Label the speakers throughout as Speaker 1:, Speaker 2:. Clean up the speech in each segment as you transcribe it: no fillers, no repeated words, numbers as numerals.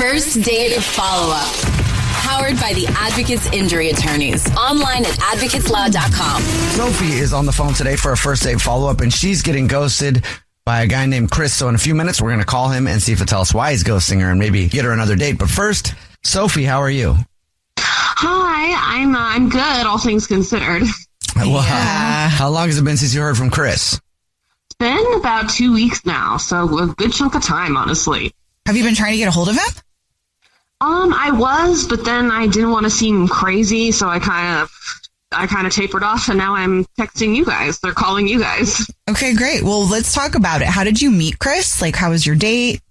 Speaker 1: First Date Follow-Up. Powered by the Advocates Injury Attorneys. Online at advocateslaw.com.
Speaker 2: Sophie is on the phone today for a first date follow-up, and she's getting ghosted by a guy named Chris. So in a few minutes, we're going to call him and see if he'll tell us why he's ghosting her and maybe get her another date. But first, Sophie, how are you?
Speaker 3: Hi, I'm good, all things considered.
Speaker 2: Well, how long has it been since you heard from Chris?
Speaker 3: It's been about 2 weeks now, so a good chunk of time, honestly.
Speaker 4: Have you been trying to get a hold of him?
Speaker 3: I was, but then I didn't want to seem crazy, so I kind of tapered off, and now I'm texting you guys. They're calling you guys.
Speaker 4: Okay, great. Well, let's talk about it. How did you meet Chris? Like, how was your date?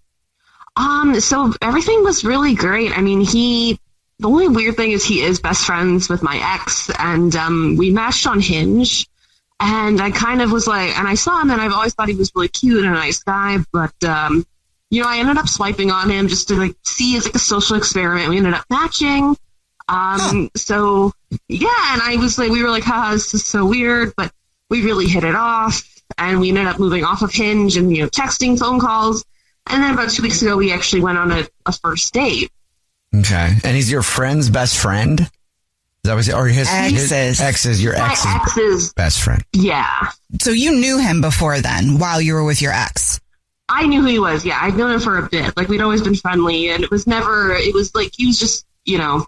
Speaker 3: So everything was really great. I mean, the only weird thing is he is best friends with my ex, and we matched on Hinge, and I kind of was like, and I saw him, and I've always thought he was really cute and a nice guy, but, I ended up swiping on him just to see as a social experiment. We ended up matching. So yeah, and I was like, we were like, haha, this is so weird, but we really hit it off, and we ended up moving off of Hinge and, texting, phone calls. And then about 2 weeks ago, we actually went on a first date.
Speaker 2: Okay. And he's your friend's best friend? Is that what or his ex's, your ex's best friend? Yeah.
Speaker 4: So you knew him before then, while you were with your ex?
Speaker 3: I knew who he was, yeah. I'd known him for a bit. We'd always been friendly, and he was just,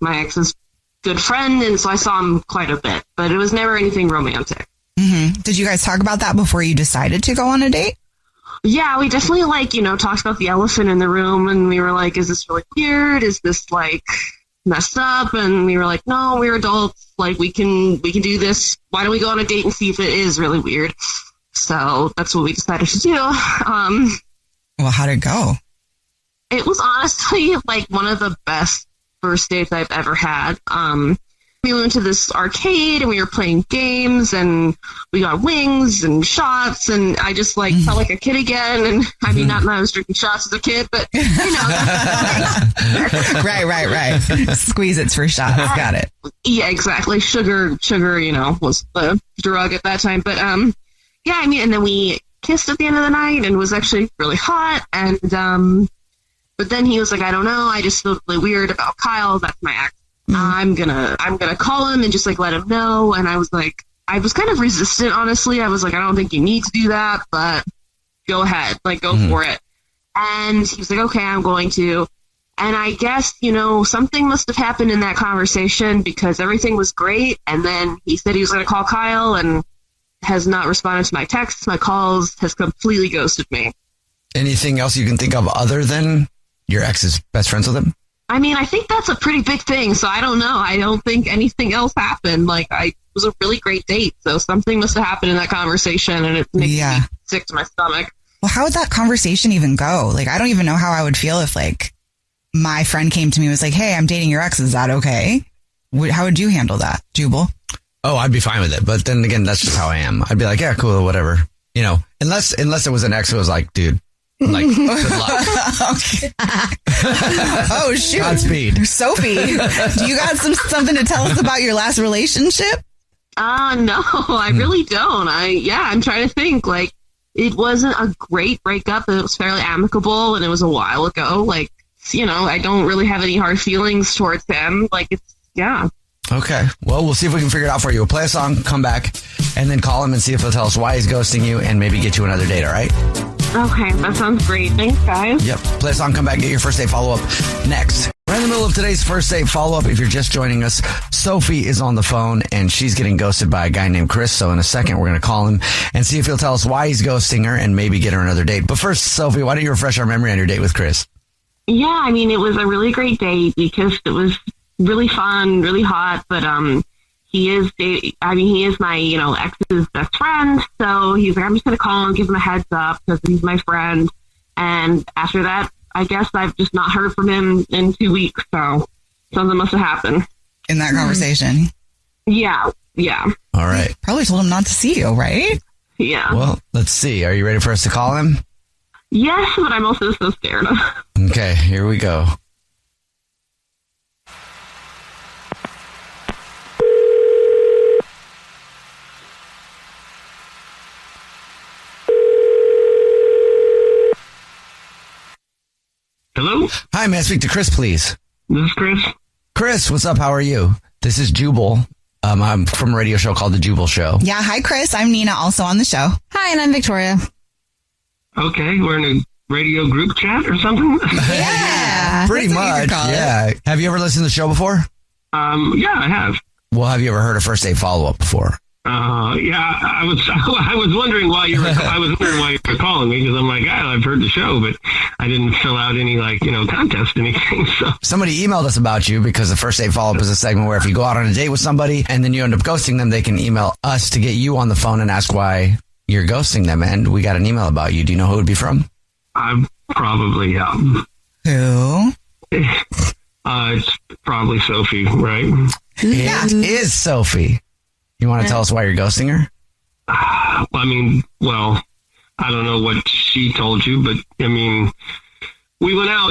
Speaker 3: my ex's good friend, and so I saw him quite a bit. But it was never anything romantic.
Speaker 4: Mm-hmm. Did you guys talk about that before you decided to go on a date?
Speaker 3: Yeah, we definitely, talked about the elephant in the room, and we were like, is this really weird? Is this, messed up? And we were like, no, we're adults. We can do this. Why don't we go on a date and see if it is really weird? So that's what we decided to do.
Speaker 4: Well, how'd it go?
Speaker 3: It was honestly, one of the best first dates I've ever had. We went to this arcade and we were playing games and we got wings and shots and I just felt like a kid again. And I mean, not that I was drinking shots as a kid, but
Speaker 4: Right. Squeeze it's for shots. Got it.
Speaker 3: Yeah, exactly. Sugar, was the drug at that time. But, yeah, I mean, and then we kissed at the end of the night and it was actually really hot. And, but then he was like, I don't know. I just feel really weird about Kyle. That's my ex. I'm gonna call him and just let him know. And I was kind of resistant, honestly. I was like, I don't think you need to do that, but go ahead, go for it. And he was like, okay, I'm going to. And I guess, something must have happened in that conversation because everything was great. And then he said he was going to call Kyle and has not responded to my texts, my calls, has completely ghosted me. Anything else you can think of other than your ex is best friends with him? I mean, I think that's a pretty big thing, so I don't know. I don't think anything else happened. It was a really great date, so something must have happened in that conversation, and it makes me sick to my stomach.
Speaker 4: Well, how would that conversation even go? I don't even know how I would feel if, my friend came to me and was like, hey, I'm dating your ex. Is that okay? How would you handle that, Jubal?
Speaker 2: Oh, I'd be fine with it. But then again, that's just how I am. I'd be like, yeah, cool, whatever. Unless it was an ex who was like, dude, good luck.
Speaker 4: Oh, shoot.
Speaker 2: Godspeed.
Speaker 4: Sophie, do you got something to tell us about your last relationship?
Speaker 3: No, I really don't. I'm trying to think. It wasn't a great breakup. It was fairly amicable, and it was a while ago. I don't really have any hard feelings towards him. Okay. Well, we'll see if we can figure it out for you. We'll play a song, come back, and then call him and see if he'll tell us why he's ghosting you and maybe get you another date, all right? Okay, that sounds great. Thanks, guys. Yep. Play a song, come back, get your first date follow-up next. We're in the middle of today's first date follow-up. If you're just joining us, Sophie is on the phone, and she's getting ghosted by a guy named Chris. So in a second, we're going to call him and see if he'll tell us why he's ghosting her and maybe get her another date. But first, Sophie, why don't you refresh our memory on your date with Chris? Yeah, I mean, it was a really great date because it was really fun, really hot, but he is my, ex's best friend, so he's like, I'm just going to call him, give him a heads up, because he's my friend, and after that, I guess I've just not heard from him in 2 weeks, so something must have happened. In that conversation? Yeah. All right. Probably told him not to see you, right? Yeah. Well, let's see. Are you ready for us to call him? Yes, but I'm also so scared. Okay, here we go. Hello? Hello?
Speaker 2: Hi, may I speak to Chris, please?
Speaker 3: This is Chris.
Speaker 2: Chris, what's up? How are you? This is Jubal. I'm from a radio show called The Jubal Show.
Speaker 4: Yeah, hi, Chris. I'm Nina, also on the show.
Speaker 5: Hi, and I'm Victoria.
Speaker 3: Okay, we're in a radio group chat or something?
Speaker 4: Yeah.
Speaker 2: Pretty much, yeah. Have you ever listened to the show before?
Speaker 3: Yeah, I have.
Speaker 2: Well, have you ever heard a first date follow-up before?
Speaker 3: Yeah, I was wondering why you were calling me, because I'm like, I've heard the show, but I didn't fill out any contest anything. So
Speaker 2: somebody emailed us about you because the first date follow-up is a segment where if you go out on a date with somebody and then you end up ghosting them, they can email us to get you on the phone and ask why you're ghosting them. And we got an email about you. Do you know who it would be from?
Speaker 3: I probably
Speaker 4: Who?
Speaker 3: It's probably Sophie, right?
Speaker 4: Yeah.
Speaker 2: It is Sophie. You want to tell us why you're ghosting her?
Speaker 3: I don't know what she told you, but we went out,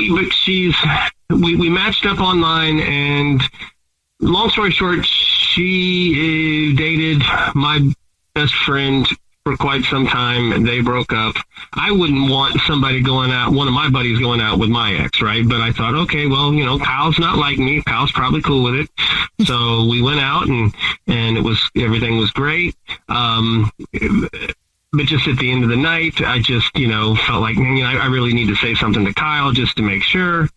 Speaker 3: but we matched up online, and long story short, she dated my best friend for quite some time, and they broke up. I wouldn't want one of my buddies going out with my ex, right? But I thought, okay, well, Kyle's not like me. Kyle's probably cool with it. So we went out and everything was great. But just at the end of the night, I just, felt like, I really need to say something to Kyle just to make sure.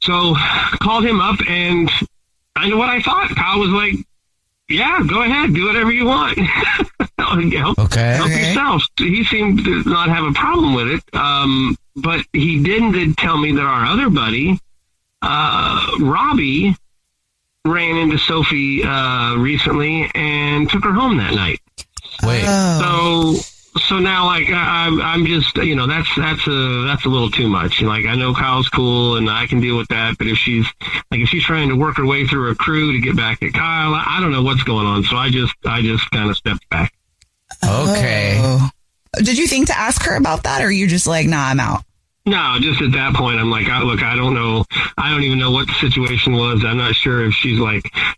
Speaker 3: So called him up, and I know what I thought. Kyle was like, yeah, go ahead, do whatever you want. Help yourself. He seemed to not have a problem with it. But he did tell me that our other buddy, Robbie, ran into Sophie recently and took her home that night.
Speaker 2: Wait.
Speaker 3: So now, I'm just, that's a little too much. I know Kyle's cool and I can deal with that, but if she's trying to work her way through her crew to get back at Kyle, I don't know what's going on. So I just kind of stepped back.
Speaker 2: Okay.
Speaker 4: Oh. Did you think to ask her about that, or are you just like, nah, I'm out?
Speaker 3: No, just at that point, I'm like, look, I don't know. I don't even know what the situation was. I'm not sure if she's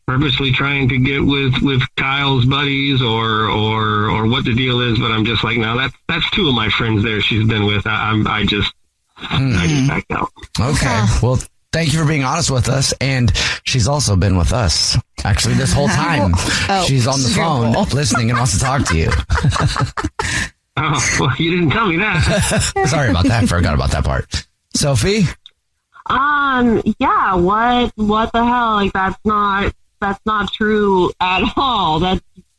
Speaker 3: purposely trying to get with Kyle's buddies or what the deal is. But I'm just like, no, that's two of my friends there she's been with. I just backed out.
Speaker 2: Okay. Well, thank you for being honest with us. And she's also been with us actually this whole time. She's on the phone listening and wants to talk to you.
Speaker 3: Oh, well, you didn't tell me that.
Speaker 2: Sorry about that. Forgot about that part. Sophie?
Speaker 3: Yeah, what the hell? That's not true at all.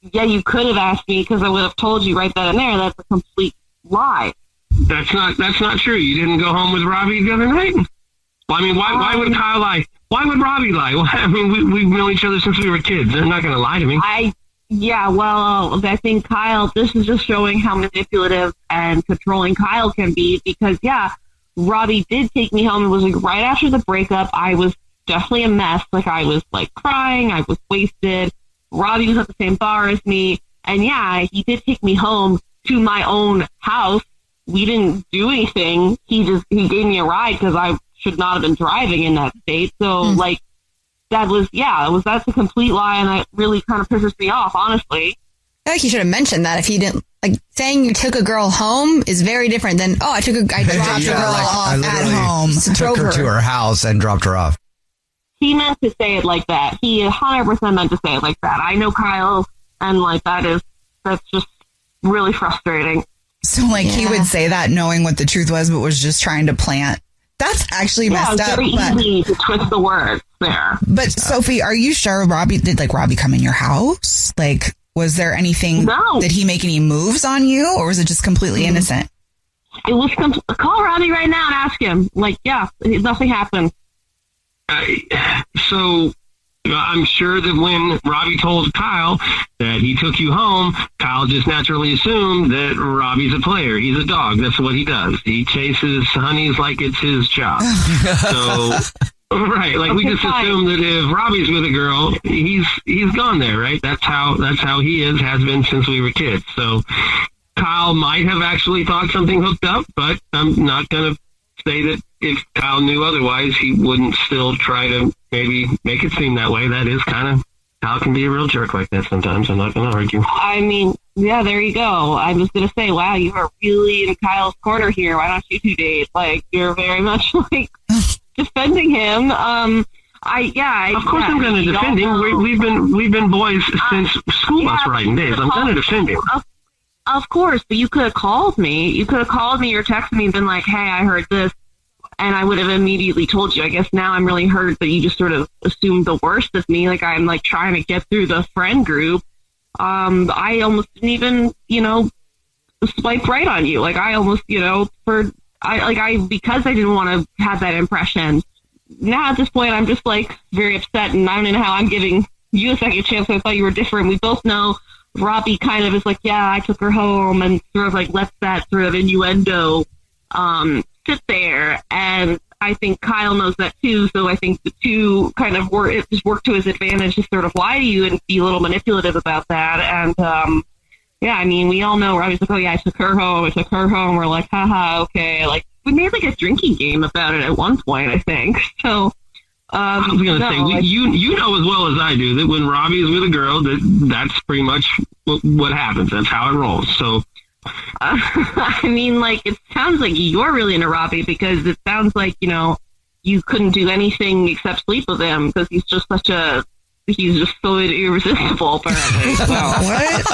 Speaker 3: You could have asked me because I would have told you right then and there. That's a complete lie. That's not true. You didn't go home with Robbie the other night? Well, why would Kyle lie? Why would Robbie lie? Well, we've known each other since we were kids. They're not going to lie to me. I think Kyle, this is just showing how manipulative and controlling Kyle can be because, Robbie did take me home. It was right after the breakup. I was definitely a mess. I was crying. I was wasted. Robbie was at the same bar as me. And he did take me home to my own house. We didn't do anything. He gave me a ride because I should not have been driving in that state. So that's a complete lie, and that really kind of pisses me off, honestly.
Speaker 5: I feel like you should have mentioned that. If you didn't, saying you took a girl home is very different than, I dropped a girl off at home.
Speaker 2: Took her to her house and dropped her off.
Speaker 3: He meant to say it like that. He 100% meant to say it like that. I know Kyle, and that's just really frustrating.
Speaker 4: So he would say that knowing what the truth was, but was just trying to plant. That's actually messed up.
Speaker 3: It's very easy to twist the words there.
Speaker 4: But Sophie, are you sure did Robbie come in your house? Was there anything?
Speaker 3: No.
Speaker 4: Did he make any moves on you, or was it just completely innocent?
Speaker 3: It was call Robbie right now and ask him. Nothing happened. So I'm sure that when Robbie told Kyle that he took you home, Kyle just naturally assumed that Robbie's a player. He's a dog. That's what he does. He chases honeys like it's his job. So, right. We just assume that if Robbie's with a girl, he's gone there, right? That's how he has been since we were kids. So Kyle might have actually thought something hooked up, but I'm not going to say that if Kyle knew otherwise, he wouldn't still try to maybe make it seem that way. That is kind of Kyle can be a real jerk like that sometimes. I'm not going to argue. There you go. I was going to say, wow, you are really in Kyle's corner here. Why don't you two date? You're very much defending him.
Speaker 6: Of course, I'm going to defend him. We've been boys since school bus riding days. I'm going to defend him.
Speaker 3: Of course, but you could have called me. You could have called me or texted me and been like, "Hey, I heard this," and I would have immediately told you. I guess now I'm really hurt that you just sort of assumed the worst of me. Like I'm like trying to get through the friend group. I almost didn't even, swipe right on you. Like I almost, because I didn't want to have that impression. Now at this point, I'm just like very upset, and I don't know how I'm giving you a second chance. I thought you were different. We both know Robbie kind of is like, yeah, I took her home, and sort of like lets that sort of innuendo sit there. And I think Kyle knows that too. So I think the two kind of work to his advantage to sort of lie to you and be a little manipulative about that. And we all know Robbie's like, oh yeah, I took her home. We're like, haha, okay. Like we made like a drinking game about it at one point, I think. So.
Speaker 6: I was going to say, you know as well as I do that when Robbie is with a girl, that's pretty much what happens. That's how it rolls. So,
Speaker 3: it sounds like you're really into Robbie because it sounds like, you couldn't do anything except sleep with him because he's just so irresistible, apparently. So.
Speaker 6: What?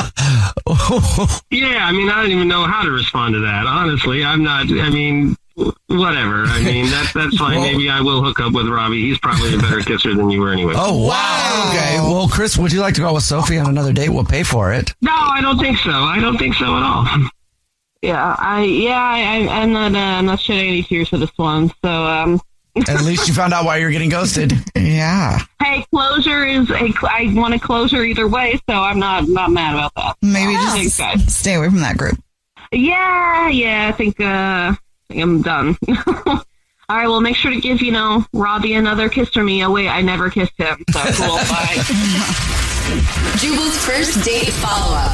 Speaker 6: Yeah, I don't even know how to respond to that. Honestly, I'm not, whatever. That's fine. Maybe I will hook up with Robbie. He's probably a better kisser than you were anyway.
Speaker 2: Oh, wow. Okay. Well, Chris, would you like to go with Sophie on another date? We'll pay for it.
Speaker 6: No, I don't think so. I don't think so at all.
Speaker 3: Yeah, I'm not shedding any tears for this one. So,
Speaker 2: at least you found out why you're getting ghosted.
Speaker 4: Yeah.
Speaker 3: Hey, I want a closure either way, so I'm not mad about that.
Speaker 4: Maybe just stay away from that group.
Speaker 3: Yeah, I think I'm done. All right, well, make sure to give, Robbie another kiss from me. Oh, wait, I never kissed him. So cool. Bye.
Speaker 1: Jubal's first date follow-up.